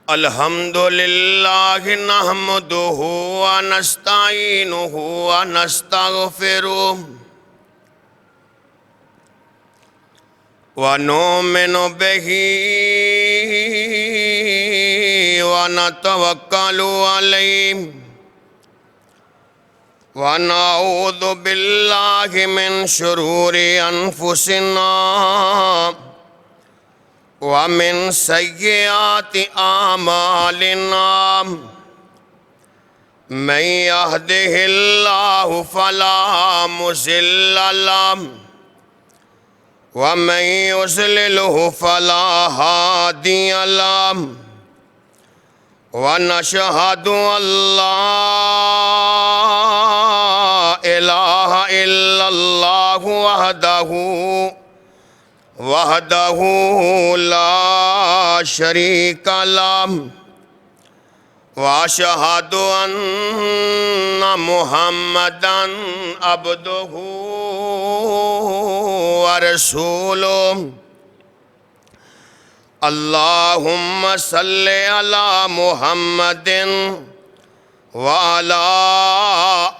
الحمدللہ نحمدہ ونستعینہ ونستغفرہ ونؤمن بہ ونتوکل علیہ ونعوذ باللہ من شرور انفسنا ومن سیئات اعمالنا من یہدہ اللہ فلا مضل لہ ومن یضللہ فلا ہادی لہ ونشہد ان لا الہ الا اللہ وحدہ لا شریک لہ واشہد ان محمدا عبدہ ورسولہ اللہم صلی علی محمد وعلی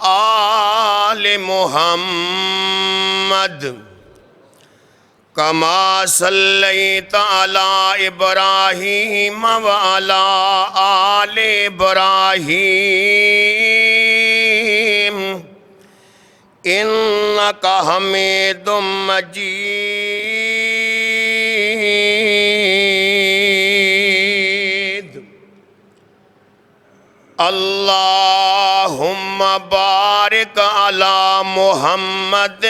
آل محمد کما صلیت علی ابراہیم وعلی آل ابراہیم انکا حمید مجید اللہم بارک علی محمد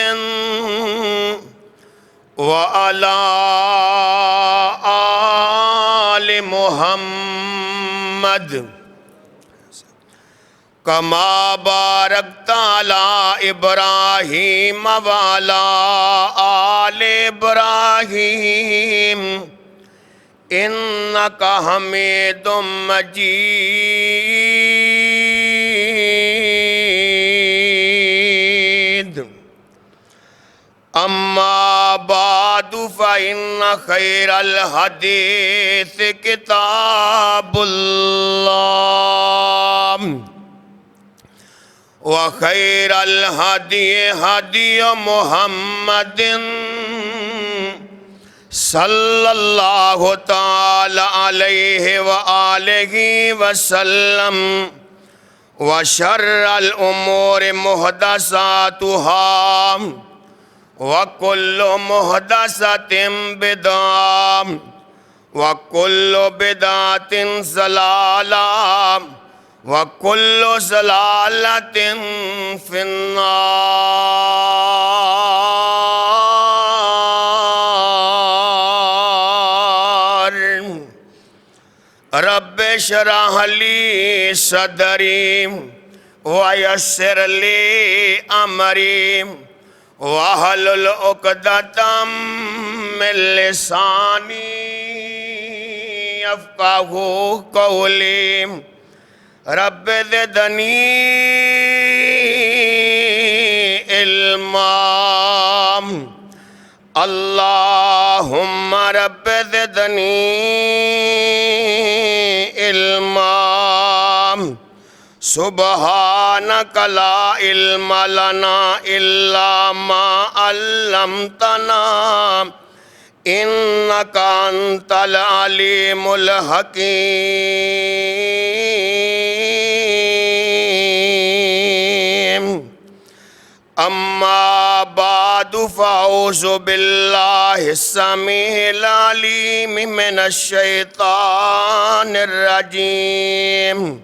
وعلی آل محمد کما بارکت علی ابراہیم وعلی آل ابراہیم انکا حمید مجید اما بعد فإن خیر الحدیث کتاب اللہ وخیر الہدی ہدی محمد صلی اللہ تعالی علیہ وآلہ وسلم وشر الامور محدثاتها وکل محدثۃ بدعہ وکل بدعۃ ضلالہ وکل ضلالۃ فی النار رب اشرح لی صدری ویسر لی امری وَاحْلُلْ عُقْدَةً مِّن لِّسَانِي يَفْقَهُوا قَوْلِي رَبِّ زِدْنِي عِلْمًا اللہم رب زدنی علما سبحانک لا علم لنا الا ما علمتنا انک انت العلیم الحکیم اما بعد فاعوذ باللہ السمیع العلیم من الشیطان الرجیم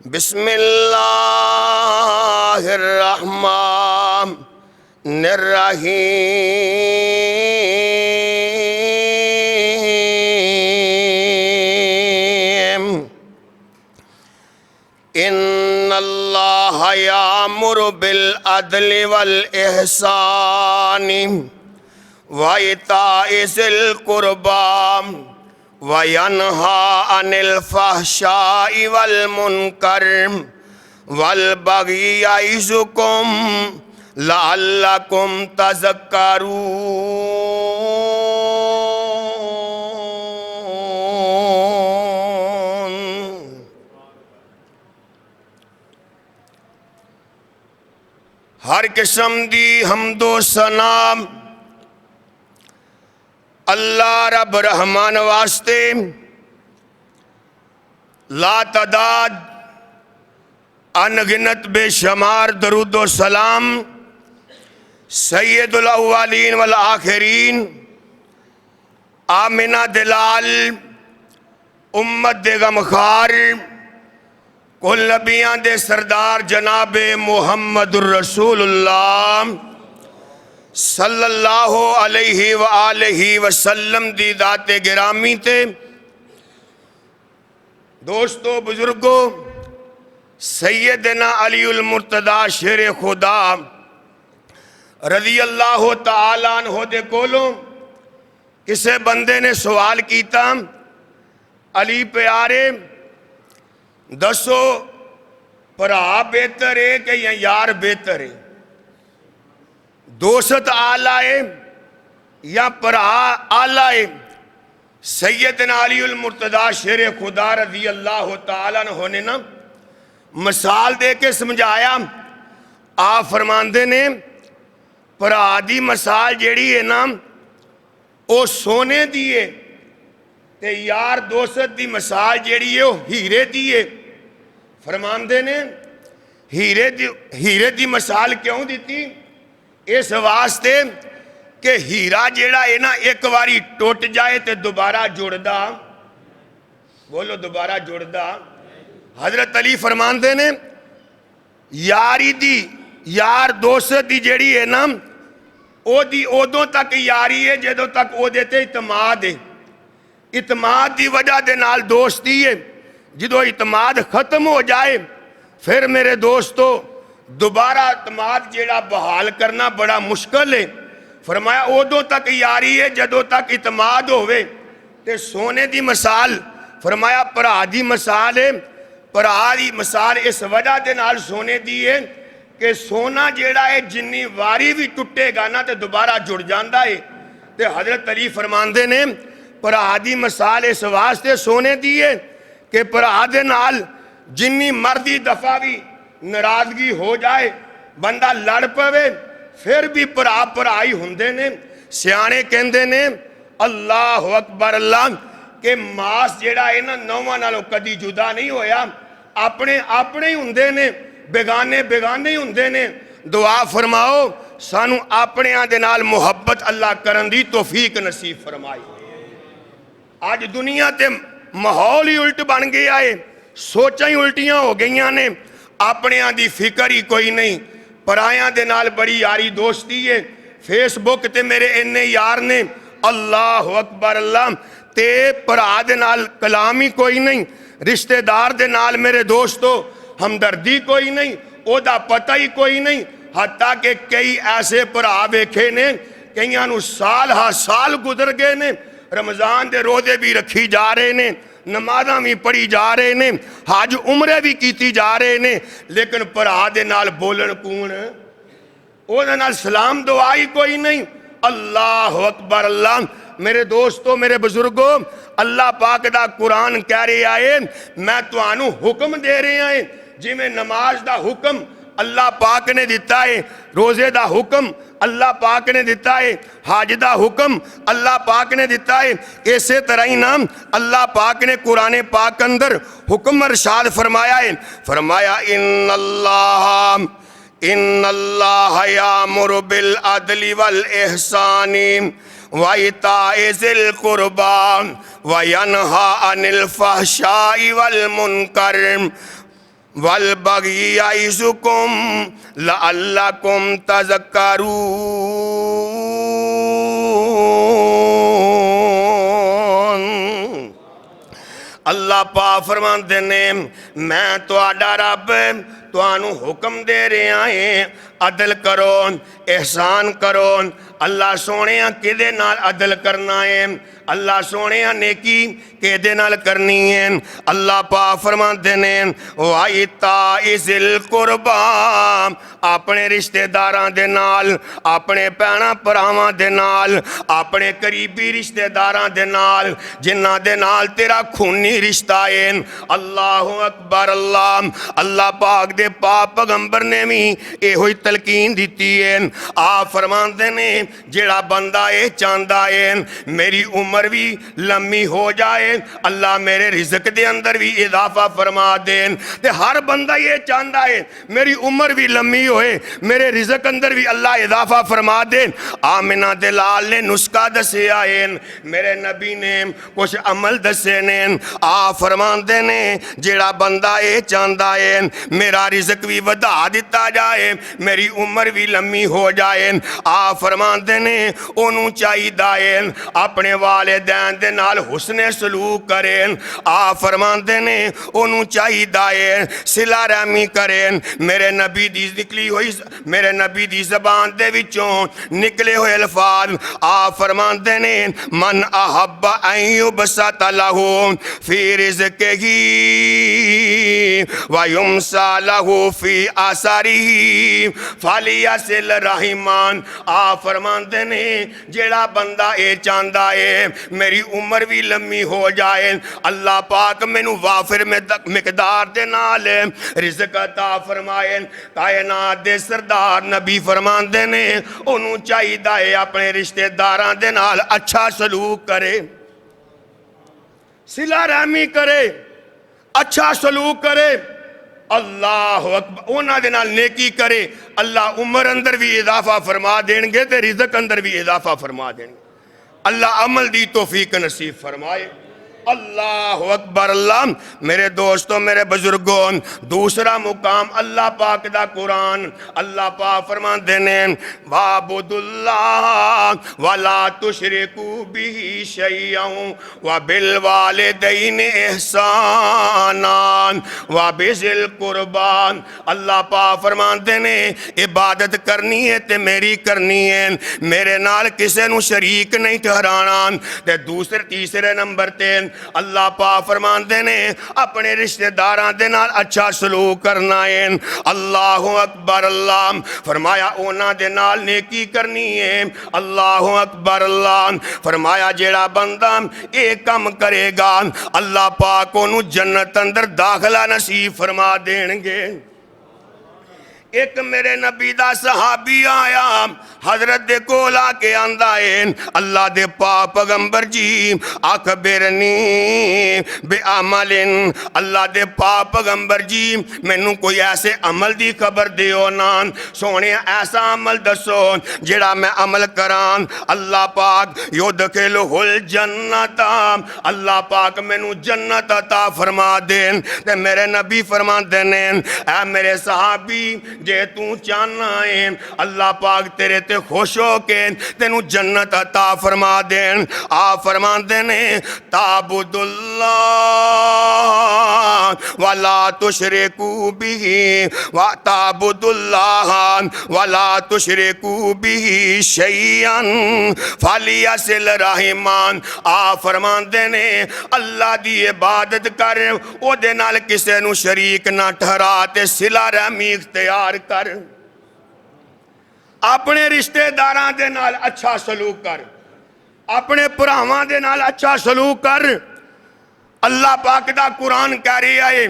بسم اللہ الرحمن الرحیم ان اللہ یامر بالعدل والاحسان وایتاء ذی القربی وینہا عن الفحشاء والمنکر والبغی یعظکم لعلکم تذکرون ہر قسم دی حمد و ثنا اللہ رب رحمان واسطے لا تعداد انگنت بے شمار درود و سلام سید الاولین والآخرین آمنہ دلال امت دے غمخار کل نبیاں دے سردار جناب محمد الرسول اللہ صلی اللہ علیہ وآلہ وسلم دی ذات گرامی تے دوستو بزرگو سیدنا علی المرتضی شیر خدا رضی اللہ تعالیٰ عنہ دے کولوں کسے بندے نے سوال کیتا علی پیارے دسو پرا بہتر ہے کہ یار بہتر ہے دوست آلہ ہے یا پرا آلہ ہے سیدنا علی المرتضی شیر خدا رضی اللہ تعالیٰ عنہ نے نا مثال دے کے سمجھایا آپ فرماندے نے پرا دی مثال جیڑی ہے نا او سونے دیئے تے یار دوست دی مثال جیڑی ہے وہ ہیرے دیئے فرماندے نے ہیرے دی مثال کیوں دیتی اس واسطے کہ ہیرا جیڑا ہے نا ایک واری ٹوٹ جائے تے دوبارہ جڑدا بولو دوبارہ جڑدا حضرت علی فرماندے نے یاری دی یار دوست دی جیڑی ہے نا او دی اودوں تک یاری ہے جدوں تک او دیتے اعتماد ہے اعتماد دی وجہ دے نال دوستی ہے جدوں اعتماد ختم ہو جائے پھر میرے دوستو دوبارہ اعتماد جیڑا بحال کرنا بڑا مشکل ہے فرمایا اودوں تک یاری ہے جدوں تک اعتماد ہوئے تے سونے دی مثال فرمایا پرا دی مثال ہے پرا دی مثال اس وجہ دے نال سونے دی ہے کہ سونا جیڑا ہے جنی واری بھی ٹوٹے گا نا تے دوبارہ جڑ جاندہ ہے تے حضرت علی فرماندے نے پرا دی مثال اس واسطے سونے دی ہے کہ پرا دے نال جنی مردی دفعہ بھی ناراضگی ہو جائے بندہ لڑ پوے پھر بھی پرائی ہوندے نے سیانے کہندے نے اللہ اکبر اللہ کہ ماس جیڑا ہے نا نوواں نالوں کدی جدا نہیں ہویا اپنے ہی ہوندے نے بیگانے ہی ہوندے نے دعا فرماؤ سانو اپنے دے نال محبت اللہ کرن دی توفیق نصیب فرمائی آج دنیا تے ماحول ہی الٹ بن گیا ہے سوچاں ہی الٹیاں ہو گئیاں نے اپنے دی فکر ہی کوئی نہیں پرایاں دے نال بڑی یاری دوستی ہے فیس بک تے میرے انہیں یار نے اللہ اکبر اللہ تے پرا دے نال کلام ہی کوئی نہیں رشتہ دار دے نال میرے دوستو ہمدردی کوئی نہیں او دا پتہ ہی کوئی نہیں حتیٰ کہ کئی ایسے پرا بیکھے نے کئیاں نو سال سال گزر گئے نے رمضان دے روزے بھی رکھی جا رہے نے نمازاں بھی پڑھی جا رہے نے حج عمرے بھی کیتی جا رہے نے لیکن پرا دے نال بولن کون او دے نال سلام دعائی کوئی نہیں اللہ اکبر اللہ میرے دوستو میرے بزرگوں اللہ پاک دا قرآن کہہ رہے آئے میں توانو حکم دے رہے آئے جی میں نماز دا حکم اللہ پاک نے دیتا ہے روزے دا حکم اللہ پاک نے دیتا ہے حج دا حکم اللہ پاک نے دیتا ہے ایسے طرح ہی نام اللہ پاک نے قرآن پاک اندر حکم ارشاد فرمایا ہے فرمایا ان اللہ یامر بالعدل والاحسان وَإِيتَاءِ ذِي الْقُرْبَى وَيَنْهَى عَنِ الْفَحْشَاءِ وَالْمُنكَرِ وَالْبَغْيِ يَعِظُكُمْ لَعَلَّكُمْ تَذَكَّرُونَ اللہ پاک فرماندے نے میں تو آڈا رب تو آنو حکم دے رہے آئے عدل کرو احسان کرو اللہ سونےاں کدے نال عدل کرنا ہے اللہ سونےاں نیکی کدے نال کرنی ہے اللہ پاک فرماندے نے وَإِيتَاءِ ذِي الْقُرْبَى اپنے رشتہ داراں دے نال اپنے بھیناں بھراواں دے نال اپنے قریبی رشتہ داراں دے نال جنہاں دے نال تیرا خونی رشتہ ہے اللہ اکبر اللہ اللہ پاک دے پاک پیغمبر نے بھی یہ ہوئی تلقین دیتی ہے آپ فرماندے نے جڑا بندہ اے چاہندا ہے میری عمر بھی لمبی ہو جائے اللہ میرے رزق دے اندر بھی اضافہ فرما دین تے ہر بندہ یہ چاہندا ہے میری عمر بھی لمبی ہوئے میرے رزق اندر بھی اللہ اضافہ فرما دین آمنہ دے لال نے نسخہ دسے آئے میرے نبی نے کچھ عمل دسے نے آپ فرماندے نے جڑا بندہ اے چاہندا ہے میرا رزق بھی ودا دیتا جائے میری عمر بھی لمبی ہو جائے آپ فرماندے نے انہوں چاہی دائیں اپنے والدین دے نال حسن سلوک کریں آپ فرماندے نے انہوں چاہی دائیں صلہ رحمی کریں میرے نبی دی نکلی ہوئی میرے نبی دی زبان دے وچوں نکلے ہوئے الفاظ آپ فرماندے نے من احب ان یبسط لہو فی رزقہی ویمسا لہو فی آثارہی فلیصل رحمان آپ فرماندے نے جیڑا بندہ اے چاہندا ہے میری عمر بھی لمبی ہو جائے اللہ پاک مینوں وافر مقدار دے نال رزق عطا فرمائے کائنات دے سردار نبی فرماندے نے انہوں چاہیدا ہے اپنے رشتہ داراں دے نال اچھا سلوک کرے صلہ رحمی کرے اچھا سلوک کرے اللہ اکبر اونا دے نال نیکی کرے اللہ عمر اندر بھی اضافہ فرما دیں گے تے رزق اندر بھی اضافہ فرما دیں گے اللہ عمل دی توفیق نصیب فرمائے اللہ اکبر اللہ میرے دوستوں میرے بزرگوں دوسرا مقام اللہ پاک دا قرآن اللہ پاک فرماندے نے وَعْبُدُ اللَّهَ وَلَا تُشْرِكُوا بِهِ شَيْئًا وَبِالْوَالِدَيْنِ إِحْسَانًا وَبِذِي الْقُرْبَىٰ اللہ پاک فرماندے نے عبادت کرنی ہے تے میری کرنی ہے میرے نال کسے نو شریک نہیں ٹھہرانا تے دوسرے تیسرے نمبر تے اللہ پاک فرماندے نے اپنے رشتہ داراں دے نال اچھا سلوک کرنا ہے اللہ اکبر اللہ فرمایا اونا دے نال نیکی کرنی ہے اللہ اکبر اللہ فرمایا جیڑا بندہ ایک کم کرے گا اللہ پاک انہوں جنت اندر داخلہ نصیب فرما دیں گے ایک میرے نبی دا صحابی آیا حضرت دے کولا کے اندائیں اللہ دے پاک پیغمبر جی اخبرنی بے عملن اللہ دے پاک پیغمبر جی مینوں کوئی ایسے عمل دی خبر دیو نا سونے ایسا عمل دسو جڑا میں عمل کران اللہ پاک یدخلہ الجنت اللہ پاک مینوں جنت عطا فرما دیں تے میرے نبی فرما دینے اے میرے صحابی جے تو چاہنا ہے اللہ پاک تیرے تے خوش ہو کے تینوں جنت عطا فرما دیں آپ فرما دینے تعبد اللہ ولا تشرکو بھی تعبد اللہ ولا تشرکو بھی شیئا فلیصل رحمان آپ فرما دینے اللہ دی عبادت کر او دے نال کسے نو شریک نہ ٹھہرا تے صلہ رحمی اختیار کر اپنے رشتہ داراں دے نال اچھا سلوک کر اپنے پراواں دے نال اچھا سلوک کر اللہ پاک دا قرآن کہہ رہا ہے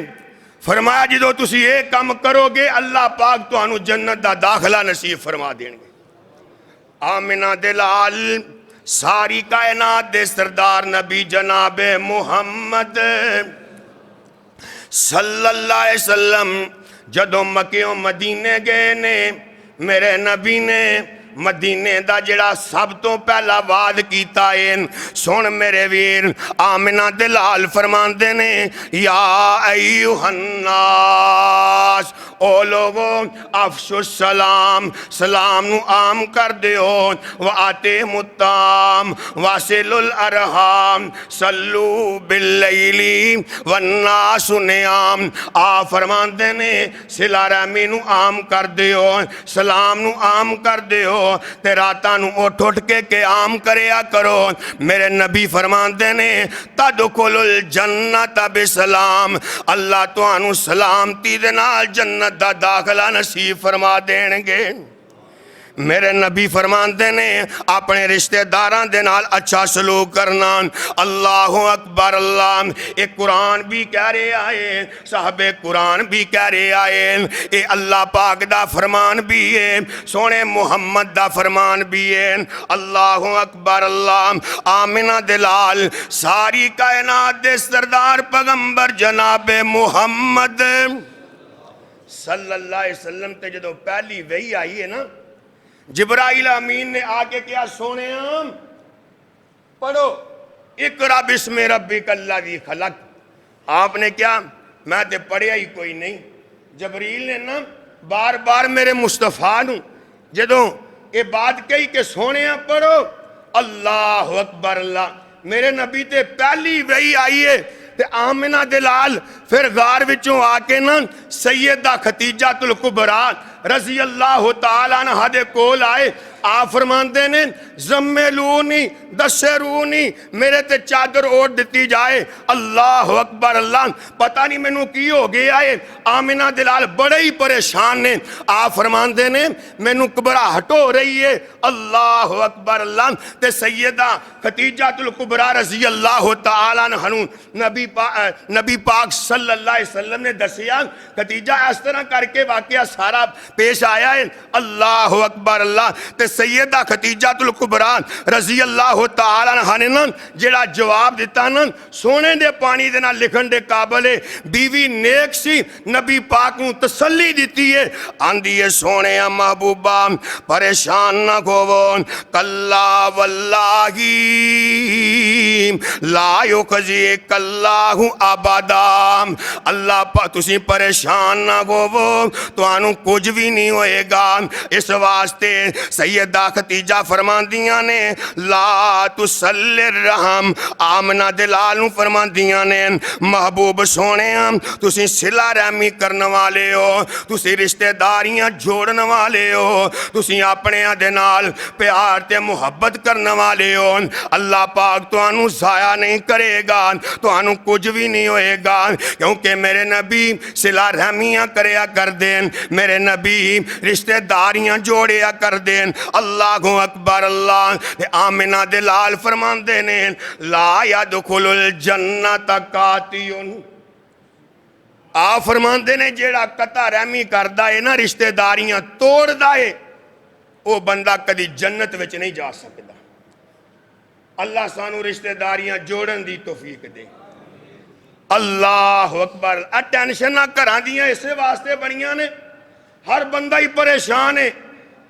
فرمایا جدو تسی ایک کام کرو گے اللہ پاک تانوں جنت دا داخلہ نصیب فرما دیں گے آمنہ دے لال ساری کائنات دے سردار نبی جناب محمد صلی اللہ علیہ وسلم جدو مکیوں مدینے گئے نے میرے نبی نے مدینے دا جڑا سب تو پہلا وعد کیتا ہے سن میرے ویر آمنہ دلال فرماندے نے یا ایوہ الناس او لوگوں افشو السلام سلام نو عام کر دیو وآتیم الطعام واصل الارحام صلو باللیلی والناس نیام آپ فرماندے نے صلہ رحمی نو عام کر دیو سلام نو عام کر دیو تے راتاں نو اٹھ اٹھ کے قیام کریا کرو میرے نبی فرماندے نے تدخل الجنت بسلام اللہ تانوں سلامتی دے نال جنت دا داخلہ نصیب فرما دیں گے میرے نبی فرماندے نے اپنے رشتہ داراں دے نال اچھا سلوک کرنا. اللہ اکبر اللہ. اے قرآن بھی کہہ رہے آئے, صاحب قرآن بھی کہہ رہے آئے, اے اللہ پاک دا فرمان بھی ہے, سونے محمد دا فرمان بھی ہے. اللہ اکبر اللہ. آمنہ دلال ساری کائنات دے سردار پیغمبر جناب محمد صلی اللہ علیہ وسلم تے جدو پہلی وحی آئی ہے نا, جبرائیل امین نے آ کے کیا سونے پڑھو اقرا بسم ربک الذی خلق. آپ نے کیا, میں تے پڑھیا ہی کوئی نہیں. جبریل نے نا بار بار میرے مصطفیٰ نو جدوں یہ بات کہی کہ سونے پڑھو اللہ اکبر اللہ, میرے نبی تے پہلی وحی آئی ہے. تے آمنہ دلال پھر غار وچوں آ کے نا سیدہ خدیجہ الکبریٰ رضی اللہ تعالیٰ عنہ دے کول آئے. آپ فرماندے نے زملونی دسرونی, میرے تے چادر اوڑھ دیتی جائے. اللہ اکبر اللہ. پتہ نہیں مینوں کی ہو گیا ہے. آمنہ دلال بڑے ہی پریشان نے. آپ فرماندے نے مینوں گھبراہٹ ہو رہی ہے. اللہ اکبر اللہ. تے سیدہ خدیجہ الکبریٰ رضی اللہ تعالیٰ عنہ نبی پاک صلی اللہ علیہ وسلم نے دسیا خدیجہ اس طرح کر کے واقعہ سارا پیش آیا ہے. اللہ اکبر اللہ. تے سیدہ خدیجہ الکبریٰ رضی اللہ تعالیٰ عنہ نے نا جڑا جواب دیتا نا سونے دے پانی دے نا لکھن دے قابل ہے. بیوی نیک سی, نبی پاک نو تسلی دیتی ہے. آندھی ہے سونے محبوبہ پریشان نہ ہوو, کلا واللہ لا یخزیک اللہ ابدا. اللہ تسی پریشان نہ ہوو, تو آنو کچھ بھی نہیں ہوئے گا. اس واسطے سیدہ خدیجہ فرماندیاں نے لا تسلی الرحم. آمنہ دلال فرماندیاں نے محبوب سونے تسی صلہ رحمی کرنے والے ہو, تسی رشتہ داریاں جوڑنے والے ہو, تسی اپنے دے نال پیار تے محبت کرنے والے ہو. اللہ پاک تو آنو ضائع نہیں کرے گا, تو آنو کچھ بھی نہیں ہوئے گا, کیونکہ میرے نبی صلہ رحمیاں کریا کر دین, میرے نبی رشتہ داریاں جوڑیا کر دین. اللہ اکبر اللہ. آمنہ دلال فرماندے نے لا یدخل الجنت قاطع. آپ فرماندے نے جیڑا قطع رحمی کردہ ہے نا, رشتہ داریاں توڑ دائے, وہ بندہ کدی جنت وچ نہیں جا سکتا. اللہ سانو رشتہ داریاں جوڑن دی توفیق دے. اللہ اکبر. ٹینشن نہ کران دیاں اسے واسطے بنیاں نے, ہر بندہ ہی پریشان ہے,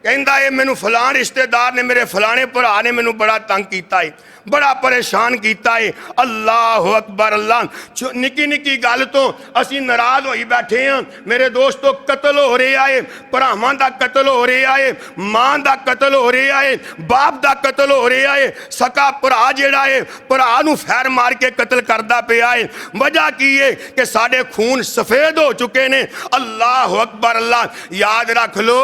کہندا ہے مینوں فلان رشتہ دار نے میرے فلانے بھرا نے مینوں بڑا تنگ کیتا ہے, بڑا پریشان کیتا ہے. اللہ اکبر اللہ. نکی نکی گل تو اسی ناراض ہوئی بیٹھے ہیں. میرے دوستو قتل ہو رہا ہے, بھراواں دا قتل ہو رہا ہے, ماں دا قتل ہو رہا ہے, باپ دا قتل ہو رہا ہے, سکا بھرا جڑا ہے بھرا نو فیر مار کے قتل کردا پیا ہے. وجہ کی ہے کہ ساڈے خون سفید ہو چکے نے. اللہ اکبر اللہ. یاد رکھ لو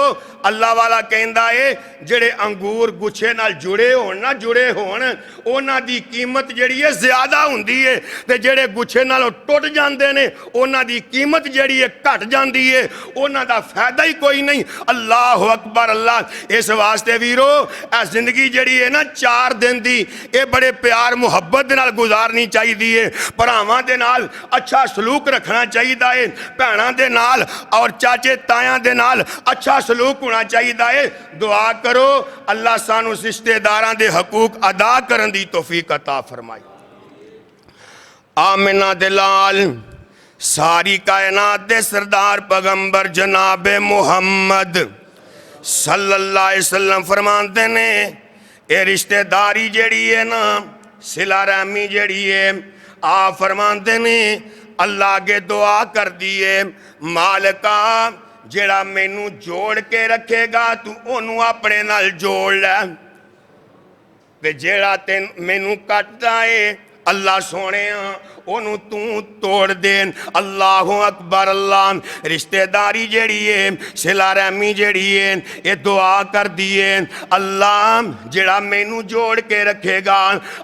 اللہ والا کہندا ہے جڑے انگور گچھے نال جڑے ہون نہ جڑے ہون اونا دی قیمت جڑی ہے زیادہ ہوندی ہے, تے جڑے گچھے نال ٹوٹ جاندے نے اونا دی قیمت جڑی ہے گھٹ جاندی ہے, اونا دا فائدہ ہی کوئی نہیں. اللہ اکبر اللہ. اس واسطے ویرو اے زندگی جڑی ہے نا 4 دن دی, اے بڑے پیار محبت دے نال گزارنی چاہیے. بھراواں دے نال اچھا سلوک رکھنا چاہیے, بھیناں دے نال اور چاچے تایاں دے نال اچھا سلوک ہونا چاہیے. دعا کرو اللہ سانو رشتے داراں دے حقوق ادا کرن دی توفیق عطا فرمائے. آمنہ دلال ساری کائنات دے سردار پیغمبر جناب محمد صلی اللہ علیہ وسلم فرماندے نے اے رشتہ داری جڑی ہے نا, صلہ رحمی جڑی ہے, آپ فرماندے نے اللہ آگے دعا کر دیے مالکا جڑا مینوں جوڑ کے رکھے گا تو انہوں اپنے نال جوڑ لے, تے جڑا مینوں کٹدا ہے اللہ سونے ਉਹਨੂੰ ਤੂੰ ਤੋੜ ਦੇ। ਅੱਲਾਹੁ ਅਕਬਰ। ਅੱਲਾਹ ਰਿਸ਼ਤੇਦਾਰੀ ਜਿਹੜੀ ਏ, ਸਿਲਾ ਰਹਿਮੀ ਜਿਹੜੀ ਏ, ਇਹ ਦੁਆ ਕਰਦੀ ਏ ਅੱਲਾਹ ਜਿਹੜਾ ਮੈਨੂੰ ਜੋੜ ਕੇ ਰੱਖੇਗਾ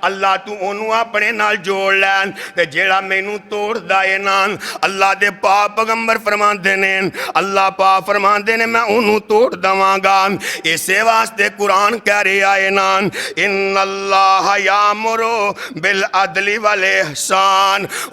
ਅੱਲਾਹ ਤੂੰ ਉਹਨੂੰ ਆਪਣੇ ਨਾਲ ਜੋੜ ਲੈ, ਤੇ ਜਿਹੜਾ ਮੈਨੂੰ ਤੋੜਦਾ ਏ ਨਾ ਅੱਲਾਹ ਦੇ ਪਾਕ ਪੈਗੰਬਰ ਫਰਮਾਉਂਦੇ ਨੇ, ਅੱਲਾਹ ਪਾਕ ਫਰਮਾਉਂਦੇ ਨੇ ਮੈਂ ਉਹਨੂੰ ਤੋੜ ਦਵਾਂਗਾ। ਇਸੇ ਵਾਸਤੇ ਕੁਰਾਨ ਕਹਿ ਰਿਹਾ ਏ ਨਾ ਇਨ ਅੱਲਾਹ ਯਾਮੁਰੂ ਬਿਲ ਅਦਲੀ ਵਲ ਇਹਸਾਨ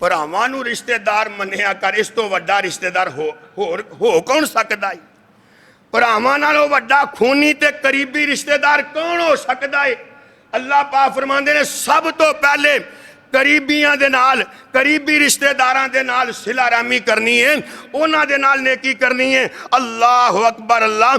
ਭਰਾਵਾਂ ਨੂੰ ਰਿਸ਼ਤੇਦਾਰ ਮੰਨਿਆ ਕਰ, ਇਸ ਤੋਂ ਵੱਡਾ ਰਿਸ਼ਤੇਦਾਰ ਹੋ ਕੌਣ ਸਕਦਾ ਹੈ? ਭਰਾਵਾਂ ਨਾਲੋਂ ਵੱਡਾ ਖੂਨੀ ਤੇ ਕਰੀਬੀ ਰਿਸ਼ਤੇਦਾਰ ਕੌਣ ਹੋ ਸਕਦਾ ਹੈ? ਅੱਲਾਹ ਪਾਕ ਫਰਮਾਉਂਦੇ ਨੇ ਸਭ ਤੋਂ ਪਹਿਲੇ ਕਰੀਬੀਆਂ ਦੇ ਨਾਲ, ਕਰੀਬੀ ਰਿਸ਼ਤੇਦਾਰਾਂ ਦੇ ਨਾਲ ਸਿਲਾ ਰਹਿਮੀ ਕਰਨੀ ਹੈ, ਉਹਨਾਂ ਦੇ ਨਾਲ ਨੇਕੀ ਕਰਨੀ ਹੈ। ਅੱਲਾਹੁ ਅਕਬਰ। ਅੱਲਾਹ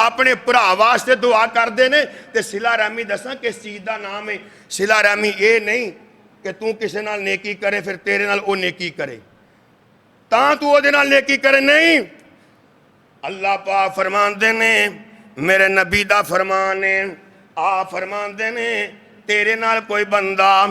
ਆਪਣੇ ਭਰਾ ਵਾਸਤੇ ਦੁਆ ਕਰਦੇ ਨੇ। ਤੇ ਸਿਲਾ ਰਹਿਮੀ ਦੱਸਾਂ ਕਿਸ ਚੀਜ਼ ਦਾ ਨਾਮ ਹੈ? ਸਿਲਾ ਰਹਿਮੀ ਇਹ ਨਹੀਂ ਕਿ ਤੂੰ ਕਿਸੇ ਨਾਲ ਨੇਕੀ ਕਰੇ ਫਿਰ ਤੇਰੇ ਨਾਲ ਉਹ ਨੇਕੀ ਕਰੇ ਤਾਂ ਤੂੰ ਉਹਦੇ ਨਾਲ ਨੇਕੀ ਕਰੇ, ਨਹੀਂ। ਅੱਲਾਹ ਪਾਕ ਫਰਮਾਉਂਦੇ ਨੇ, ਮੇਰੇ ਨਬੀ ਦਾ ਫਰਮਾਨ ਹੈ, ਆ ਫਰਮਾਉਂਦੇ ਨੇ ਤੇਰੇ ਨਾਲ ਕੋਈ ਬੰਦਾ,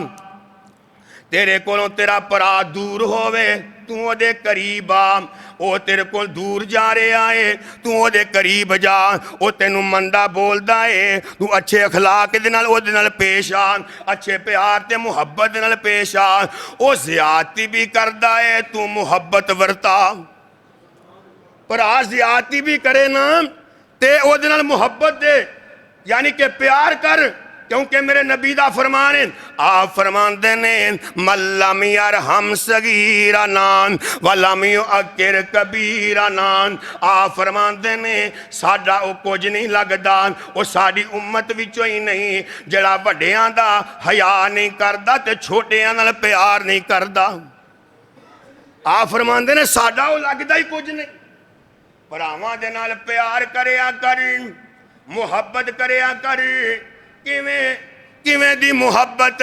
ਤੇਰੇ ਕੋਲੋਂ ਤੇਰਾ ਭਰਾ ਦੂਰ ਹੋਵੇ, ਤੂੰ ਉਹਦੇ ਕਰੀਬ ਆ। ਉਹ ਤੇਰੇ ਕੋਲ ਦੂਰ ਜਾ ਰਿਹਾ ਏ, ਤੂੰ ਉਹਦੇ ਕਰੀਬ ਜਾ। ਉਹ ਤੈਨੂੰ ਮੰਦਾ ਬੋਲਦਾ ਏ, ਤੂੰ ਅੱਛੇ ਅਖਲਾਕ ਦੇ ਨਾਲ ਉਹਦੇ ਨਾਲ ਪੇਸ਼ ਆ, ਅੱਛੇ ਪਿਆਰ ਤੇ ਮੁਹੱਬਤ ਦੇ ਨਾਲ ਪੇਸ਼ ਆ। ਉਹ ਜ਼ਿਆਦਤੀ ਵੀ ਕਰਦਾ ਏ, ਤੂੰ ਮੁਹੱਬਤ ਵਰਤਾ। ਭਰਾ ਜ਼ਿਆਦਤੀ ਵੀ ਕਰੇ ਨਾ ਤੇ ਉਹਦੇ ਨਾਲ ਮੁਹੱਬਤ ਦੇ, ਯਾਨੀ ਕਿ ਪਿਆਰ ਕਰ, ਕਿਉਂਕਿ ਮੇਰੇ ਨਬੀ ਦਾ ਫਰਮਾਨ ਹੈ। ਆਪ ਫਰਮਾਉਂਦੇ ਨੇ ਮੱਲਮ ਯਰਹਮ ਸਗੀਰਾਨਾਨ ਵਲਮ ਯੁਅੱਕਿਰ ਕਬੀਰਾਨਾਨ। ਆਪ ਫਰਮਾਉਂਦੇ ਨੇ ਸਾਡਾ ਉਹ ਕੁਝ ਨਹੀਂ ਲੱਗਦਾ, ਉਹ ਸਾਡੀ ਉਮਤ ਵਿੱਚੋਂ ਹੀ ਨਹੀਂ ਜਿਹੜਾ ਵੱਡਿਆਂ ਦਾ ਹਯਾ ਨਹੀਂ ਕਰਦਾ ਤੇ ਛੋਟਿਆਂ ਨਾਲ ਪਿਆਰ ਨਹੀਂ ਕਰਦਾ। ਆਪ ਫਰਮਾਉਂਦੇ ਨੇ ਸਾਡਾ ਉਹ ਲੱਗਦਾ ਹੀ ਕੁਝ ਨਹੀਂ। ਭਰਾਵਾਂ ਦੇ ਨਾਲ ਪਿਆਰ ਕਰਿਆ ਕਰ, ਮੁਹੱਬਤ ਕਰਿਆ ਕਰ। ਕਿਵੇਂ ਦੀ ਮੁਹੱਬਤ,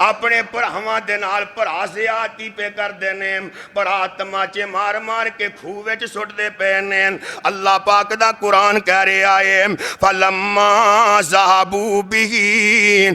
ਆਪਣੇ ਭਰਾਵਾਂ ਦੇ ਨਾਲ। ਭਰਾ ਜ਼ਿਆਦਤੀ ਪੇ ਕਰਦੇ ਨੇ, ਭਰਾ ਤਮਾਚੇ ਮਾਰ ਮਾਰ ਕੇ ਖੂਹ ਵਿੱਚ ਸੁੱਟਦੇ ਪਏ ਨੇ। ਅੱਲਾਹ ਪਾਕ ਦਾ ਕੁਰਾਨ ਕਹਿ ਰਿਹਾ ਏ ਫਲੰਮਾ ਜ਼ਾਹਬੂ ਬਿਹੀ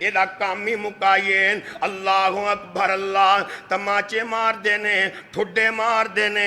ਇਹਦਾ ਕੰਮ ਹੀ ਮੁਕਾਈਏ। ਅੱਲਾਹੁ ਅਕਬਰ। ਅੱਲਾਹ ਤਮਾਚੇ ਮਾਰਦੇ ਨੇ, ਠੁੱਡੇ ਮਾਰਦੇ ਨੇ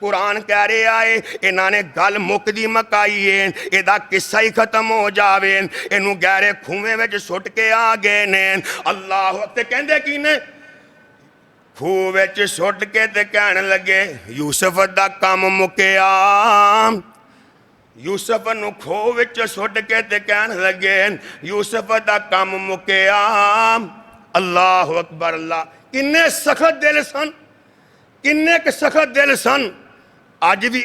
ਕੁਰਾਨ ਕਹਿ ਰਿਹਾ ਏ ਇਹਨਾਂ ਨੇ ਗੱਲ ਮੁੱਕਦੀ ਮਕਾਈ ਏ, ਇਹਦਾ ਕਿੱਸਾ ਹੀ ਖਤਮ ਹੋ ਜਾਵੇ। ਇਹਨੂੰ ਗਹਿਰੇ ਖੂਵੇਂ ਵਿੱਚ ਸੁੱਟ ਕੇ ਆ ਗਏ ਨੇ। ਅੱਲਾਹ ਤੇ ਕਹਿੰਦੇ ਕੀ ਨੇ? ਖੂਹ ਵਿੱਚ ਸੁੱਟ ਕੇ ਤੇ ਕਹਿਣ ਲੱਗੇ ਯੂਸਫ ਦਾ ਕੰਮ ਮੁੱਕਿਆ। ਯੂਸਫ ਨੂੰ ਖੂਹ ਵਿੱਚ ਸੁੱਟ ਕੇ ਤੇ ਕਹਿਣ ਲੱਗੇ ਯੂਸਫ ਦਾ ਕੰਮ ਮੁੱਕਿਆ। ਅੱਲਾਹੁ ਅਕਬਰ। ਅੱਲਾਹ ਕਿੰਨੇ ਸਖਤ ਦਿਲ ਸਨ, ਕਿੰਨੇ ਕੁ ਸਖਤ ਦਿਲ ਸਨ। ਅੱਜ ਵੀ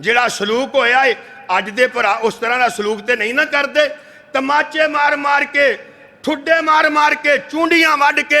ਜਿਹੜਾ ਸਲੂਕ ਹੋਇਆ ਹੈ, ਅੱਜ ਦੇ ਭਰਾ ਉਸ ਤਰ੍ਹਾਂ ਦਾ ਸਲੂਕ ਤੇ ਨਹੀਂ ਨਾ ਕਰਦੇ। ਤਮਾਚੇ ਮਾਰ ਮਾਰ ਕੇ, ਠੁੱਡੇ ਮਾਰ ਮਾਰ ਕੇ, ਚੂੰਡੀਆਂ ਵੱਢ ਕੇ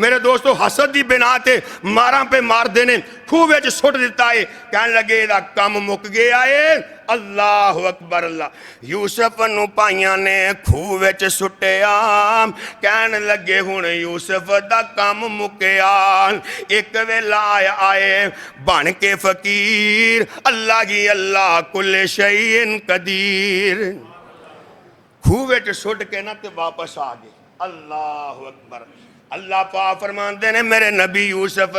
ਮੇਰੇ ਦੋਸਤੋ ਹਸਦ ਦੀ ਬਿਨਾ ਤੇ ਮਾਰਾਂ ਪੇ ਮਾਰਦੇ ਨੇ, ਖੂਹ ਵਿੱਚ ਸੁੱਟ ਦਿੱਤਾ ਏ। ਕਹਿਣ ਲੱਗੇ ਇਹਦਾ ਕੰਮ ਮੁੱਕ ਗਿਆ ਏ। ਅੱਲਾਹੁ ਅਕਬਰ। ਅੱਲਾਹ ਯੂਸਫ ਨੂੰ ਭਾਈਆਂ ਨੇ ਖੂਹ ਵਿੱਚ ਸੁੱਟਿਆ। ਕਹਿਣ ਲੱਗੇ ਹੁਣ ਯੂਸਫ ਦਾ ਕੰਮ ਮੁੱਕਿਆ। ਇੱਕ ਵੇਲਾ ਆਏ ਬਣ ਕੇ ਫਕੀਰ, ਅੱਲਾਹ ਕੀ ਅੱਲਾਹ ਕੁੱਲ ਸ਼ੈਇਨ ਕਦੀਰ। ਖੂਹ ਵਿੱਚ ਸੁੱਟ ਕੇ ਨਾ ਤੇ ਵਾਪਸ ਆ ਗਏ। ਅੱਲਾਹੁ ਅਕਬਰ। ਅੱਲਾਹ ਪਾਕ ਫਰਮਾਉਂਦੇ ਨੇ ਮੇਰੇ ਨਬੀ ਯੂਸਫ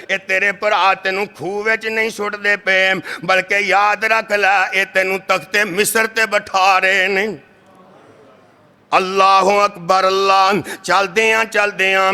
ਇਹ ਤੇਰੇ ਭਰਾ ਤੈਨੂੰ ਖੂਹ ਵਿੱਚ ਨਹੀਂ ਸੁੱਟਦੇ ਪਏ, ਬਲਕਿ ਯਾਦ ਰੱਖ ਲੈ ਇਹ ਤੈਨੂੰ ਤਖਤੇ ਮਿਸਰ ਤੇ ਬਿਠਾ ਰਹੇ ਨੇ। ਅੱਲਾਹੁ ਅਕਬਰ। ਅੱਲਾਹ ਚਲਦਿਆਂ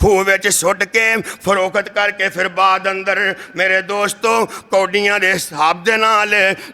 ਖੂਹ ਵਿੱਚ ਸੁੱਟ ਕੇ ਫਰੋਖਤ ਕਰਕੇ ਫਿਰ ਬਾਅਦ ਅੰਦਰ ਮੇਰੇ ਦੋਸਤੋ ਕੌਡੀਆਂ ਦੇ ਹਿਸਾਬ ਦੇ ਨਾਲ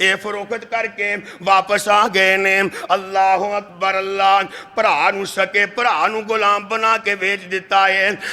ਇਹ ਫਰੋਖਤ ਕਰਕੇ ਵਾਪਸ ਆ ਗਏ ਨੇ। ਅੱਲਾਹੁ ਅਕਬਰ। ਅੱਲਾਹ ਭਰਾ ਨੂੰ ਸਕੇ ਭਰਾ ਨੂੰ ਗੁਲਾਮ ਬਣਾ ਕੇ ਵੇਚ ਦਿੱਤਾ ਹੈ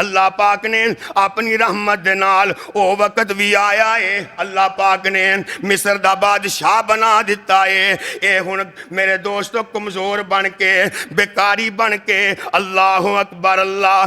ਅੱਲਾਹ ਪਾਕ ਨੇ ਆਪਣੀ ਰਹਿਮਤ ਦੇ ਨਾਲ ਉਹ ਵਕਤ ਵੀ ਆਇਆ ਏ। ਅੱਲਾਹ ਪਾਕ ਨੇ ਮਿਸਰ ਦਾ ਬਾਦਸ਼ਾਹ ਬਣਾ ਦਿੱਤਾ ਏ। ਇਹ ਹੁਣ ਮੇਰੇ ਦੋਸਤੋ ਕਮਜ਼ੋਰ ਬਣ ਕੇ, ਬੇਕਾਰੀ ਬਣ ਕੇ ਅੱਲਾਹੁ ਅਕਬਰ। ਅੱਲਾਹ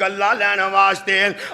ਗੱਲਾਂ ਲੈਣ ਵਾਸਤੇ।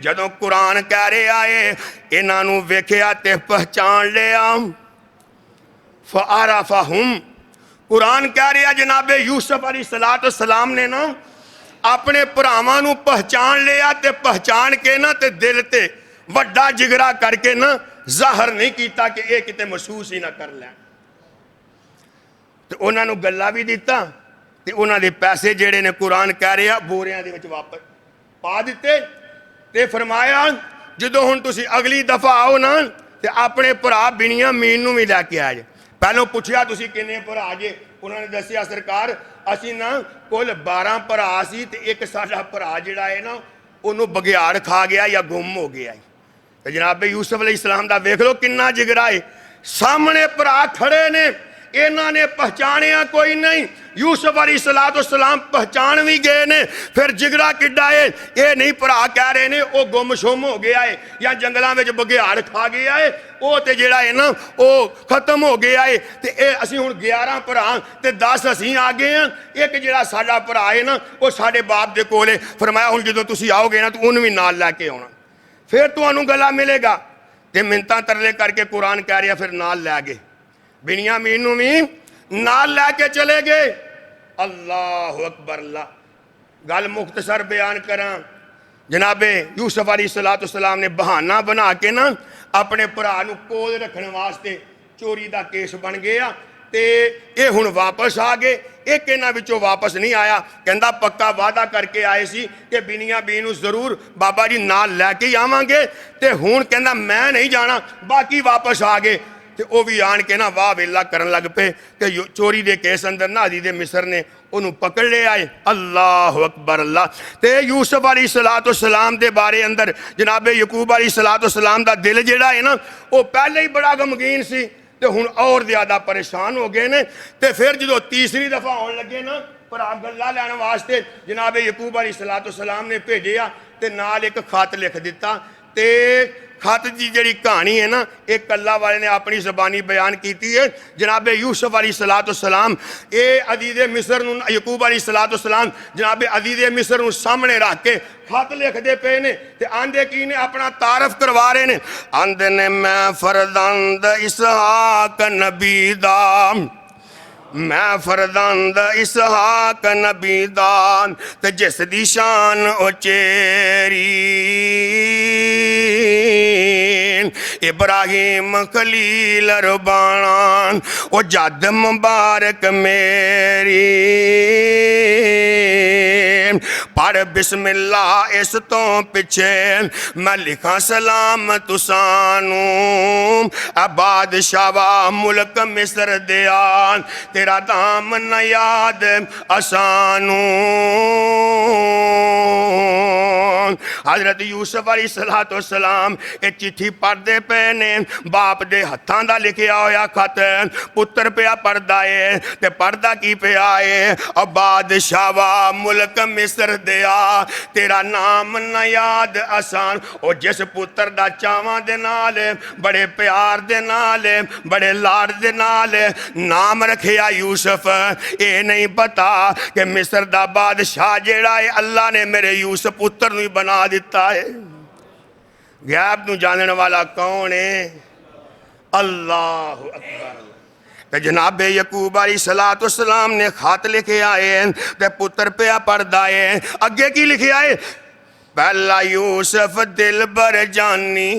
ਜਦੋਂ ਕੁਰਾਨ ਕਹਿ ਰਿਹਾ ਏ ਇਹਨਾਂ ਨੂੰ ਵੇਖਿਆ ਤੇ ਪਹਿਚਾਨ ਲਿਆ। ਫਅਰਫਹੁਮ قرآن کہہ رہا جناب یوسف علیہ السلام نے نا اپنے بھراواں نو پہچان لیا تے پہچان کے نا تے دل تے وڈا جگرا کر کے نا ظاہر نہیں کیتا کہ یہ کتے محسوس ہی نہ کر لیں تے انہاں نو گلا بھی دیتا تے انہاں دے پیسے جڑے نے قرآن کہہ رہا بوریاں دے وچ واپس پا دیتے تے فرمایا جدو ہن تسی اگلی دفعہ آؤ نا تے اپنے بھرا بنیامین نو بھی لے کے آ جائے پہلو پوچھیا تسی کنے بھرا جے انہوں نے دسیا سرکار اسی نا کل 12 بھرا سی تے ایک ساڈا بھرا جڑا ہے نا انہوں بگیاڑ کھا گیا یا گم ہو گیا ہے تے جناب یوسف علیہ السلام دا ویکھ لو کنا جگرا ہے سامنے بھرا کھڑے نے انہاں نے پہچانیا کوئی نہیں یوسف علیہ السلام پہچان بھی گئے نے پھر جگرا کڈا ہے یہ نہیں بھرا کہہ رہے نے وہ گم شم ہو گیا ہے یا جنگلاں وچ بگیاڑ کھا گیا ہے وہ تے جڑا ہے نا وہ ختم ہو گیا ہے تے اے اسی ہن 11 بھرا تے 10 اسی آ گئے ہیں ایک جڑا ساڈا بھرا ہے نا وہ ساڈے باپ دے کول ہے فرمایا ہن جدوں تسی آؤ گے نا تو انہوں بھی نال لے کے آنا پھر تانوں گلا ملے گا تے منتاں ترلے کر کے قرآن کہہ رہا پھر نال لے گئے بنیامین نو بھی نال لے کے چلے گئے اللہ اکبر اللہ گل مختصر بیان کراں جناب یوسف علیہ السلام نے بہانہ بنا کے نا اپنے بھرا نو کول رکھنے واسطے چوری دا کیس بن گیا تے اے ہن واپس آ گئے ایک انہاں وچوں واپس نہیں آیا کہندا پکا وعدہ کر کے آئے سی کہ بنیامین نو ضرور بابا جی نال لے کے آواں گے تے ہن کہندا میں نہیں جانا باقی واپس آ گئے تے او بھی آن کے نا واہ ویلا کرن لگ پے کہ چوری دے کیس اندر نا عزیز مصر نے انہوں پکڑ لے آئے اللہ اکبر اللہ تے یوسف علیہ السلام دے بارے اندر جناب یعقوب علیہ السلام دا دل جڑا ہے نا وہ پہلے ہی بڑا غمگین سی تے ہن اور زیادہ پریشان ہو گئے نے تے پھر جدو تیسری دفعہ آن لگے نا بھرا گلا لینے واسطے جناب یعقوب علیہ السلام نے بھیجیا تے نال ایک خط لکھ دیتا تے خط دی جڑی کہانی ہے نا ایک اللہ والے نے اپنی زبانی بیان کیتی ہے جناب یوسف علیہ السلام اے عزیز مصر نو یعقوب علیہ السلام جناب عزیز مصر نو سامنے رکھ کے خط لکھ دے پے نے تے آندے کی نے اپنا تعارف کروا رہے نے آندے نے میں فرزند اسحاق نبی دا میں فرزند اسحاق نبی دا تے جس دی شان اچیری ابراہیم خلیل ربان او جد مبارک میری پڑھ بسم اللہ اس تو پچھے میں لکھاں سلام تسانوں اے بادشاہ ملک مصر دیان تیرا دام نہ یاد آسانوں حضرت یوسف علیہ السلام ایک چٹھی پڑھ دے پے نے باپ دے ہتھاں دا لکھیا ہویا خط پتر پیا پڑھدا ہے تے پڑھدا کی پیا ہے او بادشاہ ملک مصر دیا تیرا نام نہ یاد آسان او جس پتر دا چاواں دے نال بڑے پیار دے نال بڑے لاڑ دے نال نام رکھیا یوسف اے نہیں پتا کہ مصر دا بادشاہ جیڑا ہے اللہ نے میرے یوسف پتر نو بنا دیتا ہے غیب نو جاننے والا کون ہے اللہ اکبر تے جناب یعقوب علیہ السلام نے خط لکھے آئے تے پتر پیا پڑھدا ہے اگے کی لکھے آئے پہلا یوسف دل بر جانی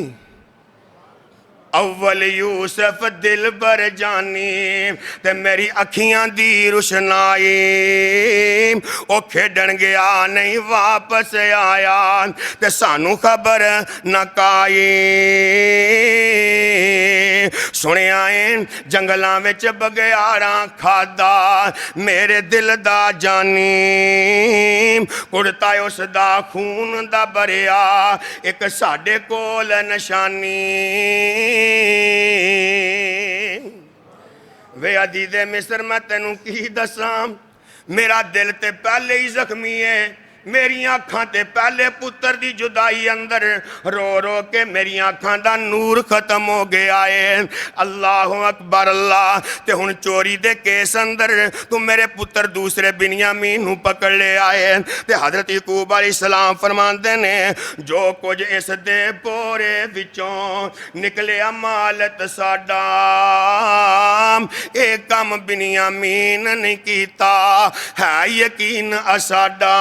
اول یوسف دل بر جانی تے میری اکھیاں دی روشنائی او کھیڈن گیا نہیں واپس آیا تے سانو خبر نہ کائی سنے آئیں جنگلاں وچ بگیاڑاں کھادا میرے دل دا جانی کڑتا اس دا خون دا بریا ایک ساڈے کول نشانی وے عزیز مصر میں تینوں کی دساں میرا دل تے پہلے ہی زخمی ہے میری اکھاں تے پہلے پتر دی جدائی اندر رو رو کے میری اکھاں دا نور ختم ہو گیا ہے۔ اللہ اکبر اللہ۔ تے ہن چوری دے کیس اندر تو میرے پتر دوسرے بنیامین نو پکڑ لے آئے تے حضرت یعقوب علیہ السلام فرماندے نے جو کچھ اس دے پورے وچوں نکلیا مالت ساڈا اے کم بنیامین نہیں کیتا ہے یقین اساڈا۔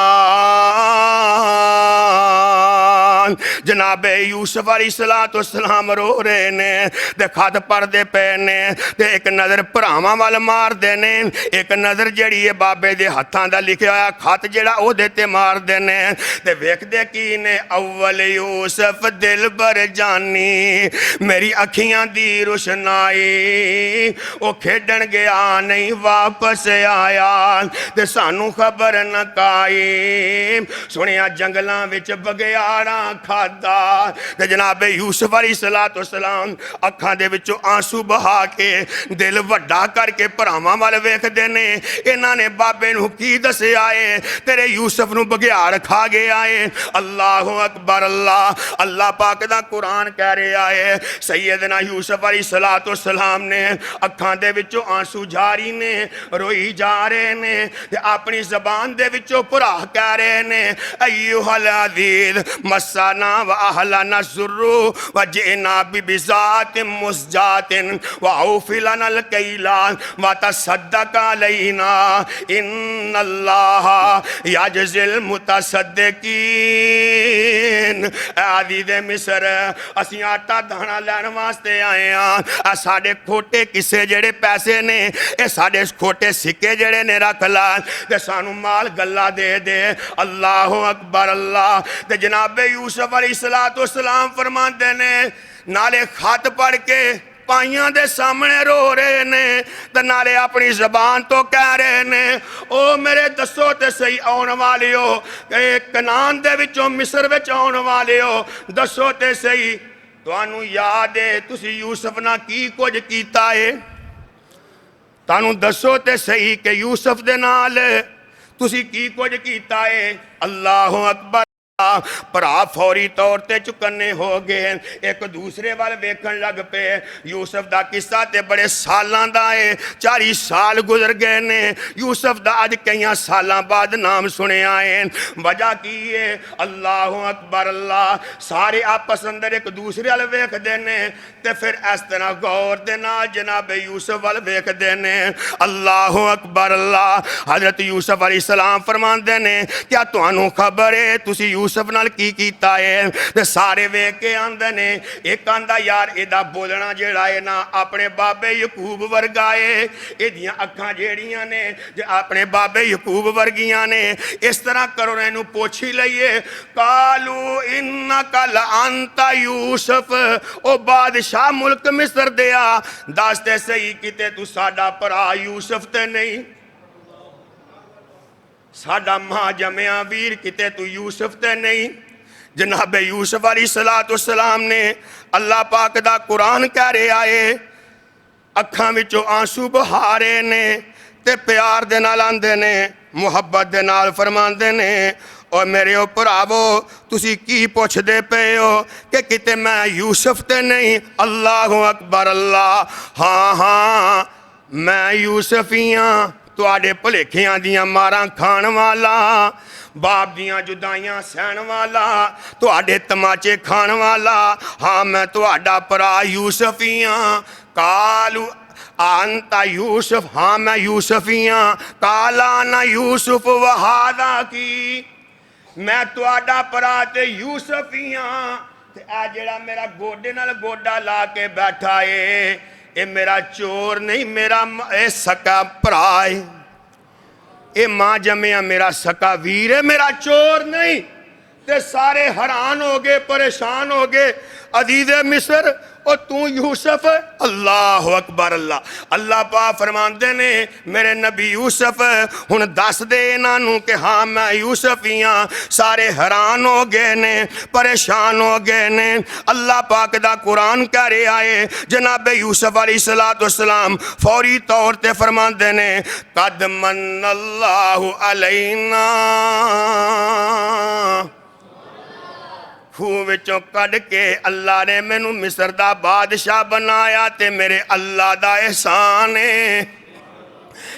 جناب یوسف علیہ السلام رو رہے نے تے خط پڑھدے پے نے تے ایک نظر بھراواں وال مار دے نے، ایک نظر جڑی ہے بابے دے ہتھاں دا لکھیا ہویا خط جڑا او دے تے مار دے نے تے ویکھدے کی نے اول یوسف دل بر جانی میری اکھیاں دی روشنائی او کھیڈن گیا نہیں واپس آیا تے سانو خبر نہ کائی سنیا جنگلاں وچ بگیاڑاں کھادا تے جناب یوسف علیہ السلام اکھاں دے وچوں آنسو بہا کے دل وڈا کر کے بھراواں وال ویکھدے نے انہاں نے بابے نو کی دسیا اے تیرے یوسف نو بگیاڑ کھا گیا اے۔ اللہ اکبر اللہ۔ اللہ پاک دا قرآن کہہ رہا ہے سیدنا یوسف علیہ السلام نے اکھاں دے وچوں آنسو جاری نے روئی جا رہے نے تے اپنی زبان دے وچوں بھرا کہہ رہے نے ایھا العزیز مسنا واہلنا الضر وجئنا ببضاعۃ مزجاۃ واوف لنا الکیل وتصدق علینا ان اللہ یجزی المتصدقین۔ اے عزیز مصر اسی آٹا دانا لین واسطے آئے ہاں ساڑے کھوٹے کسے جڑے پیسے نے اے ساڑے کھوٹے سکے جڑے نے رکھ لان تے سانو مال گلہ دے دے۔ اللہ اکبر اللہ۔ تے جناب یوسف علیہ السلام فرماندے نے نالے خط پڑھ کے پائیاں دے سامنے رو رہے نے تے نالے اپنی زبان تو کہہ رہے نے او میرے دسو تے صحیح آن والے ہو کنان دے وچوں مصر وچ آن والے ہو دسو تے صحیح تانوں یاد ہے تسی یوسف نہ کی کچھ کیتا ہے تانوں دسو تے صحیح کہ یوسف دے نال تسی کی کچھ کیتا ہے۔ اللہ اکبر۔ پرا فوری طور تے چکنے ہو گئے ایک دوسرے وال ویکھن لگ پے یوسف دا قصہ تے بڑے سالاں دا ہے 40 سال گزر گئے نے یوسف دا اج کئیاں سالاں بعد نام سنے آئے وجہ کی ہے اللہ اکبر اللہ سارے آپس اندر ایک دوسرے وال ویکھ دے نے تے پھر اس طرح غور دے نال جناب یوسف وال ویکھ دے نے۔ اللہ اکبر اللہ۔ حضرت یوسف علیہ السلام فرماندے نے کیا تانوں خبر ہے تسی یوسف نال کی کیتا ہے تے سارے ویکھ کے آندے نے ایک آندا یار ایدا بولنا جڑا ہے نا اپنے بابے یعقوب ورگا ہے ایدیاں اکھاں جیڑیاں نے جے اپنے بابے یعقوب ورگیاں نے اس طرح کرو اینو پوچھی لئیے قالو انک لانت یوسف او بادشاہ ملک مصر دیا داستے صحیح کیتے تو ساڈا پرا یوسف تے نہیں ساڈا ماں جمعہ ویر کتے تو یوسف تے نہیں۔ جناب یوسف علیہ السلام نے اللہ پاک دا قرآن کہہ رہے آئے اکھاں وچوں آنسو بہارے نے تے پیار دے نال آندے نے محبت دے نال فرماندے نے اور میرے پراوو تسی کی پوچھ دے پے ہو کہ کتے میں یوسف تے نہیں۔ اللہ اکبر اللہ۔ ہاں ہاں میں یوسف ہی ہاں تو آڑے پلیکھیاں دیاں ماراں کھان والا باپ دیاں جدائیاں سہن والا تو آڑے تماچے کھان والا ہاں میں تو آڑا پرا یوسف ہی ہاں۔ کالو آنتا یوسف ہاں میں یوسف ہی ہاں۔ کالانا یوسف وہادا کی میں تو آڑا پرا تے یوسف ہی ہاں تے اے جڑا میرا گوڈے نال گوڈا لا کے بیٹھا ہے اے میرا چور نہیں میرا اے سکا پرائے اے ماں جمعہ میرا سکا ویر ہے میرا چور نہیں تے سارے حیران ہو گئے پریشان ہو گئے عزیز مصر اور تو یوسف اللہ اکبر اللہ پاک فرماندے نے میرے نبی یوسف ہن دس دے انہاں نوں کہ ہاں میں یوسف ہی ہاں سارے حیران ہو گئے نے پریشان ہو گئے نے اللہ پاک دا قرآن کہہ رہا ہے جناب یوسف علیہ السلام فوری طور تے فرماندے نے قد من اللہ علینا خوہ وچوں کڈ کے اللہ نے مینوں مصر دا بادشاہ بنایا تے میرے اللہ دا احسان ہے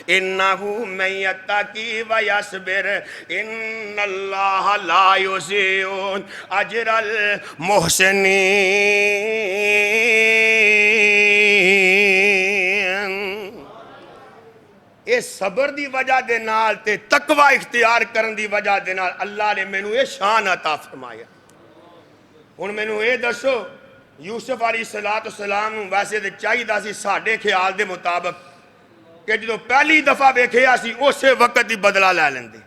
انہو من یتقی و یصبر ان اللہ لا یضیع اجر المحسنین اس صبر دی وجہ دے نال تے تقوی اختیار کرن دی وجہ دے نال اللہ نے مینوں یہ شان عطا فرمایا ہن مینوں یہ دسو یوسف علیہ السلام ویسے تے چاہیدا سی ساڈے خیال دے مطابق کہ جدوں پہلی دفعہ ویکھیا سی اسے وقت ہی بدلہ لے لیندے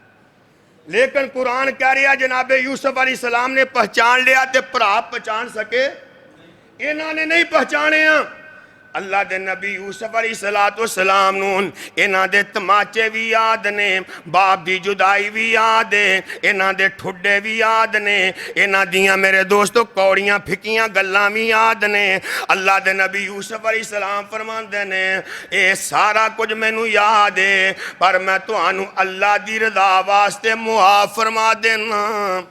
لیکن قرآن کہہ رہا جناب یوسف علیہ السلام نے پہچان لیا تے بھرا پہچان سکے انہاں نے نہیں پہچانے ہاں اللہ دے نبی یوسف علیہ السلام نون انہاں دے تماچے بھی یاد نے باپ دی جدائی بھی یاد ہے انہاں دے ٹھڈے بھی یاد نے انہاں دیاں میرے دوستو کوڑیاں پھکیاں گلاں بھی یاد نے اللہ دے نبی یوسف علیہ السلام فرماندے نے اے سارا کچھ مینوں یاد ہے پر میں تانوں اللہ دی رضا واسطے معاف فرما دینا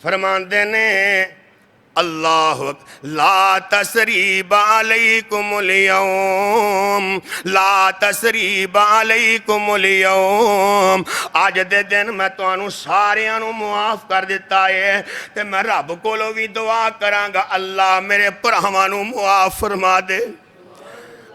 فرماندے نے اللہ لا تسریب علیکم اليوم لا تسریب علیکم اليوم آج دے دن میں تانوں ساریاں نوں معاف کر دیتا ہے تے میں رب کولوں بھی دعا کراں گا اللہ میرے بھراواں نوں معاف فرما دے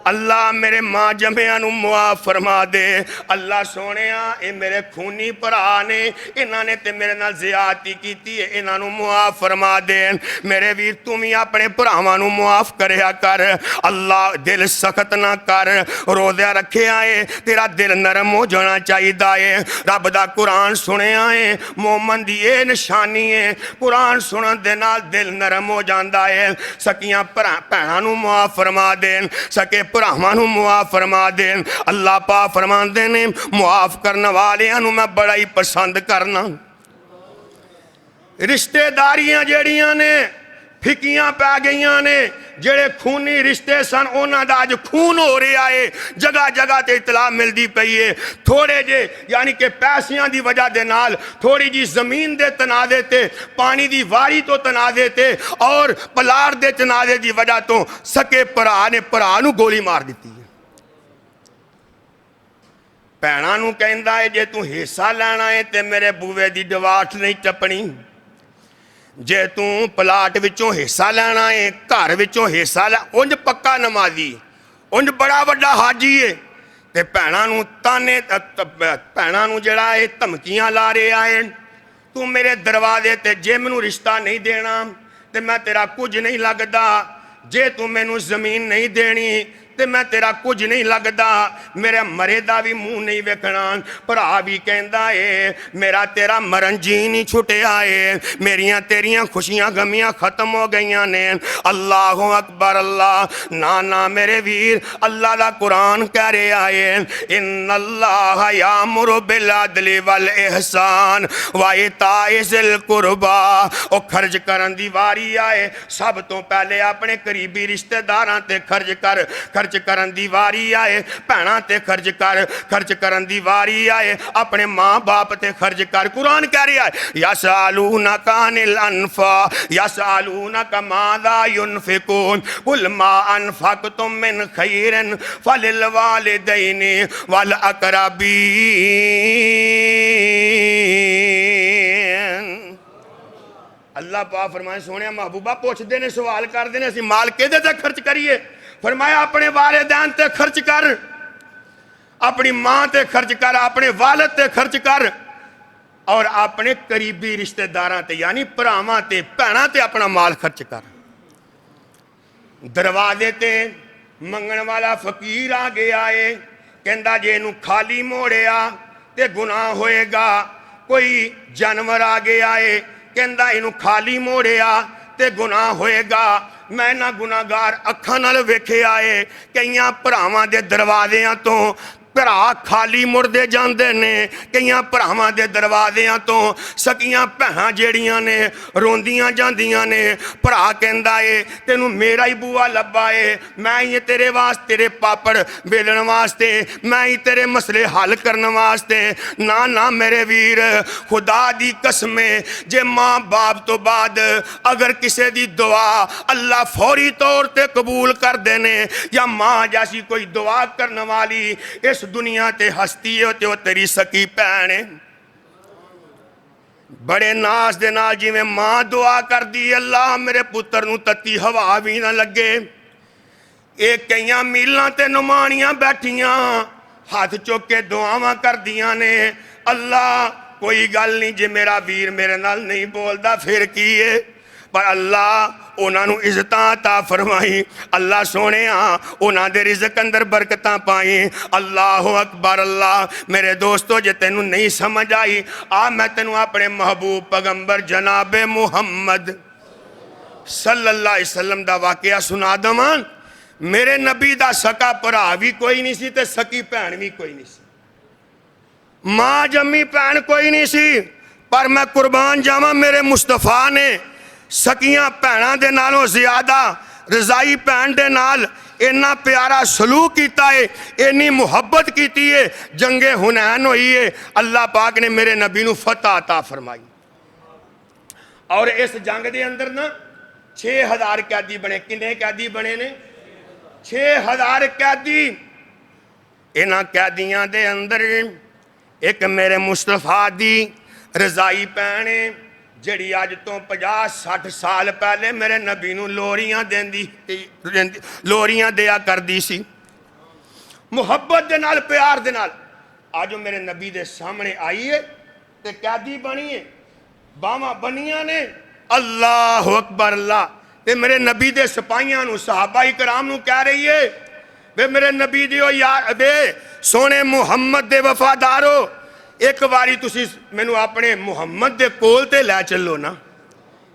اللہ میرے ماں جمعیاں نوں معاف فرما دے اللہ سونیاں اے میرے خونی بھرا نے انہاں نے تے میرے نال زیادتی کیتی ہے انہاں نوں معاف فرما دے میرے ویر تم ہی اپنے بھراواں نوں معاف کریا کر اللہ دل سخت نہ کر روزہ رکھیا ہے تیرا دل نرم ہو جانا چاہیدا ہے رب دا قرآن سنیا ہے مومن دی اے نشانی ہے قرآن سنن دے نال دل نرم ہو جاندا ہے سکیاں بھیناں نوں معاف فرما دین سکے بھراواں نوں معاف فرما دین اللہ پاک فرماندے نے معاف کرنے والیاں نوں میں بڑا ہی پسند کرنا رشتے داریاں جیڑیاں نے پھکیاں پہ گئیاں نے جڑے خونی رشتے سن انہاں دا اج خون ہو رہا ہے جگہ جگہ تے اطلاع ملدی پئی ہے تھوڑے جے یعنی کہ پیسیاں دی وجہ دے نال تھوڑی جی زمین دے تنازع تے پانی دی واری تو تنازع تے اور پلار دے تنازع دی وجہ تو سکے بھرا نے بھرا نوں گولی مار دیتی ہے بھیناں نوں کہندا ہے جے تو حصہ لینا ہے تے میرے بوے دی ڈواٹ نہیں ٹپنی جے توں پلاٹ وچوں حصہ لینا ہے گھر وچوں حصہ انج پکا نمازی انج بڑا وڈا حاجی ہے تے بھیناں نوں تانے بھیناں نوں جڑا ہے دھمکیاں لا رہا ہے تو میرے دروازے تے جے مینوں رشتہ نہیں دینا تے میں تیرا کچھ نہیں لگدا جے تو مینوں زمین نہیں دینی تے میں تیرا کچھ نہیں لگدا میرے مرے دا بھی منہ نہیں ویکھنا بھرا بھی کہندا اے میرا تیرا مرن جی نہیں چھٹیا اے میریاں تیریاں خوشیاں غمیاں ختم ہو گئیاں نے اللہ اکبر اللہ نا میرے ویر اللہ دا قرآن کہہ رہا اے ان اللہ یامر بالعدل والاحسان وایتاء ذی القربی او خرچ کرن دی واری آئے سب تو پہلے اپنے قریبی رشتہ داراں تے خرچ کرن دی واری آئے بھیناں تے خرچ کرن دی واری آئے اپنے ماں باپ تے خرچ کر قرآن کہہ رہا ہے یسألونک عن الانفال یسألونک ماذا ينفقون قل ما انفقتم من خیر فللوالدین والاقربین اللہ پاک فرمائے سونے محبوبہ پوچھ دینے سوال کر دینے اسی مال کے دے تے خرچ کریے فرمایا اپنے والدین تے خرچ کر اپنی ماں تے خرچ کر اپنے والد تے خرچ کر اور اپنے قریبی رشتہ داراں تے یعنی بھراواں تے بھیناں تے اپنا مال خرچ کر دروازے تے منگن والا فقیر آ گیا ہے کہندا جے نوں خالی موڑیا تے گناہ ہوئے گا کوئی جانور آگے آئے کہندا اینوں خالی موڑیا تے گناہ ہوئے گا، میں نہ گناہگار اکھاں نال ویکھیا اے کئیاں بھراواں دے دروازیاں تو بھرا خالی مڑدے جاندے نے، کئیاں بھراواں دے دروازیاں تو سکیاں بھیناں جیڑیاں نے روندیاں جاندیاں نے، بھرا کہندا اے تینوں میرا ہی بوا لبا اے، میں ہی تیرے واسطے تیرے پاپڑ بیلن واسطے، میں ہی تیرے مسئلے حل کرن واسطے۔ نہ میرے ویر، خدا دی قسم جے ماں باپ تو بعد اگر کسے دی دعا اللہ فوری طور تے قبول کر دینے، یا ماں جیسی کوئی دعا کرنے والی اس دنیا تے ہستی ہے تے وہ تیری سکی بھین ہے۔ بڑے ناز دے نال جی میں ماں دعا کر دی، اللہ میرے پتر نو تتی ہوا بھی نہ لگے۔ ایک کئیاں میلاں تے نمانیاں بیٹھیاں ہاتھ چوک کے دعاواں کر دیاں نے، اللہ کوئی گل نہیں جے میرا ویر میرے نال نہیں بولدا پھر کیے، پر اللہ انہاں نو عزتاں عطا فرمائی، اللہ سونے انہاں دے رزق اندر برکتاں پائیں۔ اللہ اکبر۔ اللہ میرے دوستو جے تینوں نہیں سمجھ آئی میں تینوں اپنے محبوب پیغمبر جناب محمد صلی اللہ علیہ وسلم دا واقعہ سنا دواں۔ میرے نبی دا سکا بھرا بھی کوئی نہیں سی تے سکی بھین بھی کوئی نہیں سی، ماں جمی بھین کوئی نہیں سی، پر میں قربان جاواں میرے مصطفیٰ نے سکیاں بھیناں دے نالوں زیادہ رضائی بھین دے نال اینا پیارا سلوک کیتا ہے، اینی محبت کیتی ہے، جنگ حنین ہوئی ہے، اللہ پاک نے میرے نبی نو فتح عطا فرمائی۔ اور اس جنگ دے اندر نا 6000 قیدی بنے، کنے قیدی بنے نے؟ 6000 قیدی۔ اینا قیدیاں دے اندر ایک میرے مصطفیٰ دی رضائی بھین ہے جڑی آج تو 50-60 سال پہلے میرے نبی نو لوریاں دیا کر دی سی، محبت دے نال پیار دے نال۔ آج میرے نبی دے سامنے آئی ہے تے قیدی بنی ہے، باواں بنیاں نے، اللہ اکبر۔ اللہ تے میرے نبی دے سپاہیاں نو صحابہ کرام نو کہہ رہی ہے بے میرے نبی دیو یار بے سونے محمد دے وفادارو، ایک واری تسی مینوں اپنے محمد دے کول تے لے چلو نا۔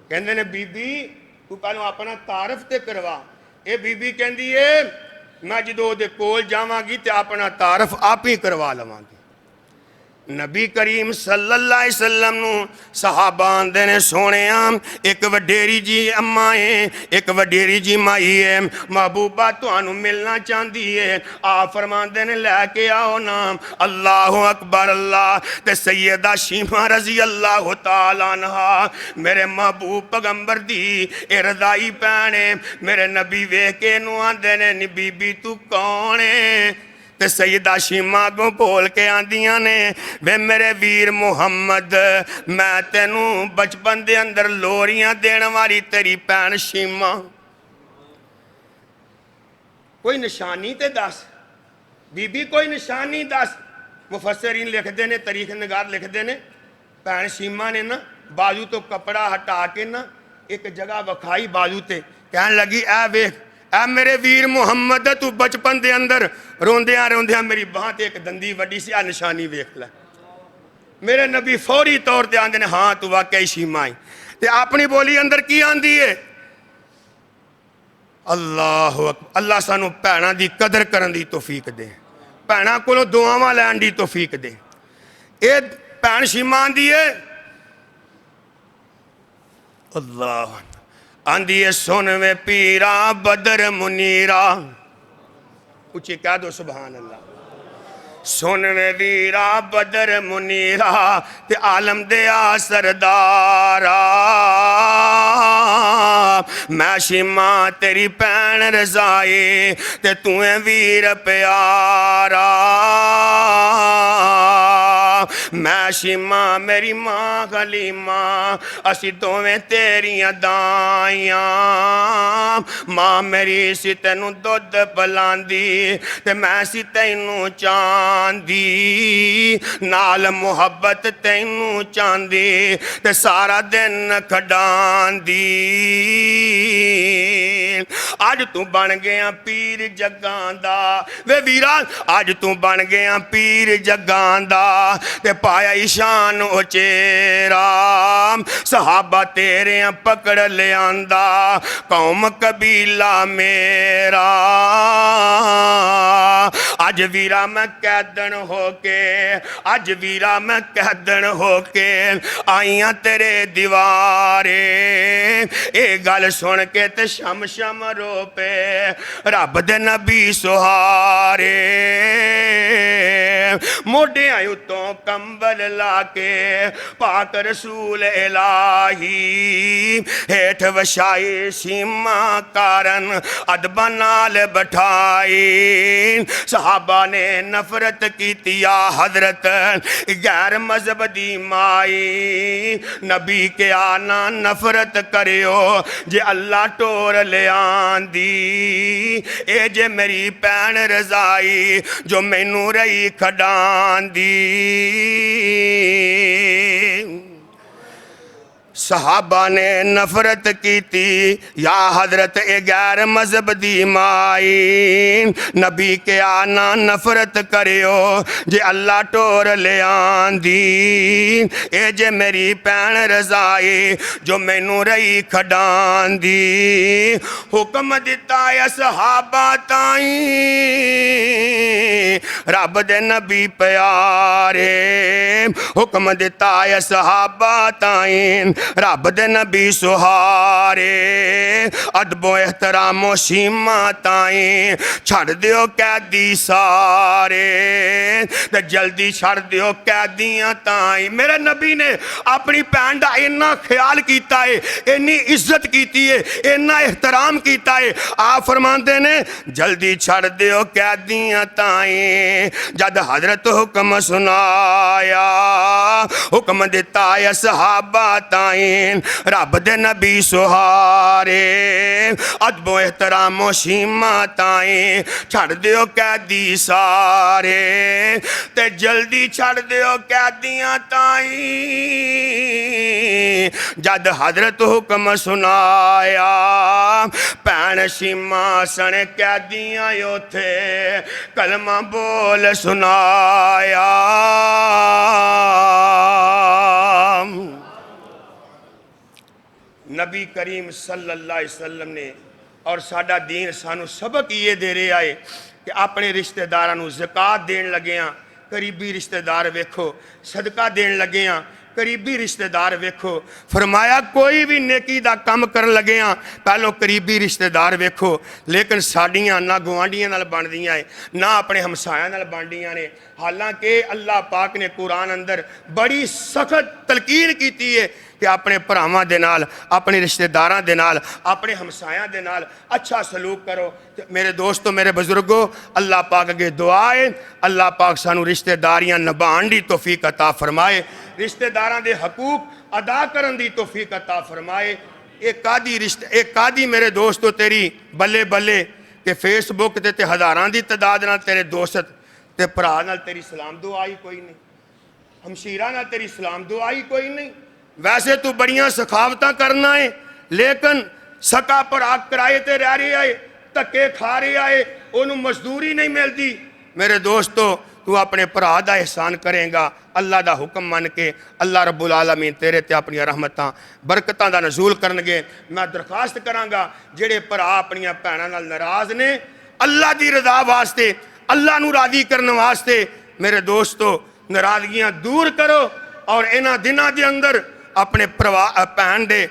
کہندے نے بی بی تو پہلو اپنا تعارف تے کروا۔ اے بی بی کہندی ہے میں جدو دے کول جاواں گی تے اپنا تعارف آپ ہی کروا لواں گی۔ نبی کریم صلی اللہ علیہ وسلم نو صحابہ آندے نے سونے ایک وڈیری جی اماں ہے، ایک وڈیری جی مائی ہے، محبوبہ تو انو ملنا چاندی ہے، فرماندے نے لے کے آؤ نام۔ اللہ اکبر۔ اللہ تے سیدہ شیمہ رضی اللہ تعالیٰ عنہ میرے محبوب پیغمبر دی رضائی بھین ہے، میرے نبی ویکھ کے نو آندے نے نی بی بی تو کون ہے؟ تے سیدہ شیمہ کو بول کے آندیاں نے وے میرے ویر محمد میں تینوں بچپن دے اندر لوریاں دین والی تیری بھین شیمہ، کوئی نشانی تے دس بی بی، کوئی نشانی دس۔ مفسرین لکھ دینے، تاریخ نگار لکھ دینے بھین شیمہ نے نا بازو تو کپڑا ہٹا کے نا ایک جگہ وکھائی بازو تے، کہنے لگی اے ویکھ اے میرے ویر محمد تو بچپن دے اندر روندیاں میری باں تے ایک دندی وڈی سی نشانی ویکھ لے۔ میرے نبی فوری طور تے آندے نے ہاں تو واقعی شیمہ آئی تے اپنی بولی اندر کی آندی ہے؟ اللہ اکبر۔ اللہ سانو بھیناں دی قدر کرن دی توفیق دے، بھیناں کولوں دعاواں لین دی توفیق دے۔ اے بھین شیمہ آندی ہے اللہ آندھی سنوے پیرا بدر منیرا، اچھی کہہ دو سبحان اللہ۔ سنوے ویرا بدر منیرا تے عالم دیا سردارا، میں شیمہ تیری بھین رضائی تے تویں ویر پیارا، میں شیمہ میری ماں حلیمہ اسی دوویں تیریاں دائیاں، ماں میری سی تینوں دودھ پلاندی تے میں سی تینوں چاندی، نال محبت تینوں چاندی تے سارا دن کھڈاندی۔ اج تو بن گیا پیر جگاں دا، وے ویرا اج تو بن گیا پیر جگاں دا، تے پایا ایشان اچیرا صحابہ تیرے پکڑ لیاندا قوم قبیلہ میرا، اج ویرا میں قیدن ہو کے، اج ویرا میں قیدن ہو کے آئیاں تیرے دیوارے، اے گل سن کے تے شم شم رو پے رب دے نبی سہارے، موڈے آئیو تو کمبل لا کے پاک رسول الہی ہیٹھ وشائی سیما کارن ادبا نال بٹھائی، صحابہ نے نفرت کی تیا حضرت غیر مذہب دی مائی، نبی کے آنا نفرت کریو جے اللہ ٹور لے آندی، اے جے میری پین رضائی جو مینوں رہی کھڈان دی، صحابہ نے نفرت کی تھی یا حضرت اے غیر مذہب دی مائی، نبی کے آنا نفرت کریو جے اللہ ٹور لے آندی، اے جے میری پین رضائی جو مینوں رہی کھڈان دی، حکم دیتا ہے صحابہ تائیں رب دے نبی پیارے، حکم دیتا ہے صحابہ تائیں رب دے نبی سہارے، ادب و احترام و شیما تائیں چھڑ دیو قیدی سارے، تے جلدی چھڑ دیو قیدیاں تائیں، میرے نبی نے اپنی پین دا اتنا خیال کیتا ہے، اتنی عزت کیتی ہے، اتنا احترام کیتا ہے، آپ فرماندے نے جلدی چھڑ دیو قیدیاں تائیں، جد حضرت حکم سنایا حکم دیتا ہے صحابہ تائیں رب دے نبی سہارے، ادب و احترام و شیما تائیں چھڑ دیو قیدی سارے، تے جلدی چھڑ دیو قیدیاں تائیں، جد حضرت حکم سنایا پین شیما سن قیدیاں یو تھے کلمہ بول سنایا، نبی کریم صلی اللہ علیہ وسلم نے اور ساڈا دین سانو سبق یہ دے رہے آئے کہ اپنے رشتہ دارانو زکاة دین لگے ہیں، قریبی رشتہ دار ویکھو، صدقہ دین لگے ہیں قریبی رشتہ دار ویکھو، فرمایا کوئی بھی نیکی دا کم کر لگے ہیں پہلو قریبی رشتہ دار ویکھو، لیکن ساڑیاں نہ گوانڈیاں نال بن دیاں ہیں نہ اپنے ہمسایاں نال بن دیاں نے، حالانکہ اللہ پاک نے قرآن اندر بڑی سخت تلقین کیتی ہے کہ اپنے پراواں دے نال، اپنے رشتہ داراں دے نال، اپنے ہمسایاں دے نال اچھا سلوک کرو۔ میرے دوستو، میرے بزرگو، اللہ پاک اگے دعا ہے اللہ پاک سانو رشتہ داریاں نبھان دی توفیق عطا فرمائے، رشتہ داراں دے حقوق ادا کرن دی توفیق عطا فرمائے۔ ایک قادی میرے دوستو تیری بلے بلے کہ فیس بک تے ہزاراں دی تعداد نال تیرے دوست تے پرا نال تیری سلام دعائی کوئی نہیں، ہمشیرہ نال تیری سلام دعائی کوئی نہیں، ویسے تو بڑیاں سخاوتاں کرنا ہے لیکن سکا پر آگ کرائے تے رہ رہے آئے، تکے کھا رہے آئے، انہوں مزدوری نہیں ملتی۔ میرے دوستو، تو اپنے پرا دا احسان کریں گا، اللہ دا حکم مان کے اللہ رب العالمین تیرے تے اپنی رحمتاں برکتاں دا نزول کرنگے۔ میں درخواست کرانگا جڑے پرا اپنی بھیناں نال ناراض نے، اللہ دی رضا واسطے، اللہ نو راضی کرنے واسطے میرے دوستو ناراضگیاں دور کرو، اور انہاں دناں دے اندر اپنے بھین دے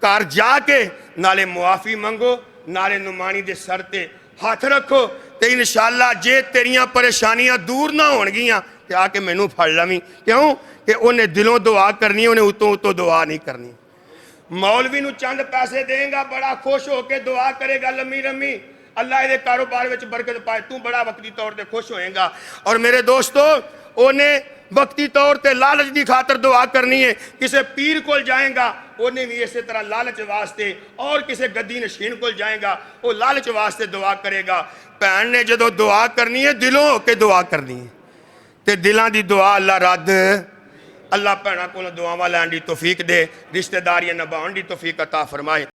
کار جا کے نالے معافی منگو، نالے نمانی دے سر تے ہاتھ رکھو، تے انشاءاللہ جے تیریاں پریشانیاں دور نہ ہون گیاں کہ آ کے مینوں پھڑ لویں، کیوں کہ انہیں دلوں دعا کرنی، انہیں اتوں دعا نہیں کرنی۔ مولوی نو چند پیسے دیں گا، بڑا خوش ہو کے دعا کرے گا لمی رمی، اللہ دے کاروبار وچ برکت پائے، تو بڑا وقتی طور تے خوش ہوئے گا۔ اور میرے دوستو، انہیں وقتی طور تے لالچ دی خاطر دعا کرنی ہے، کسے پیر کول جائیں گا انہیں بھی اسی طرح لالچ واسطے، اور کسے گدی نشین کول جائیں گا وہ لالچ واسطے دعا کرے گا۔ بھین نے جدو دعا کرنی ہے دلوں ہو کے دعا کرنی ہے، تے دلاں دی دعا اللہ رد، اللہ بھیناں کولوں دعاواں لین دی توفیق دے، رشتہ داریاں نبھان دی توفیق عطا فرمائے۔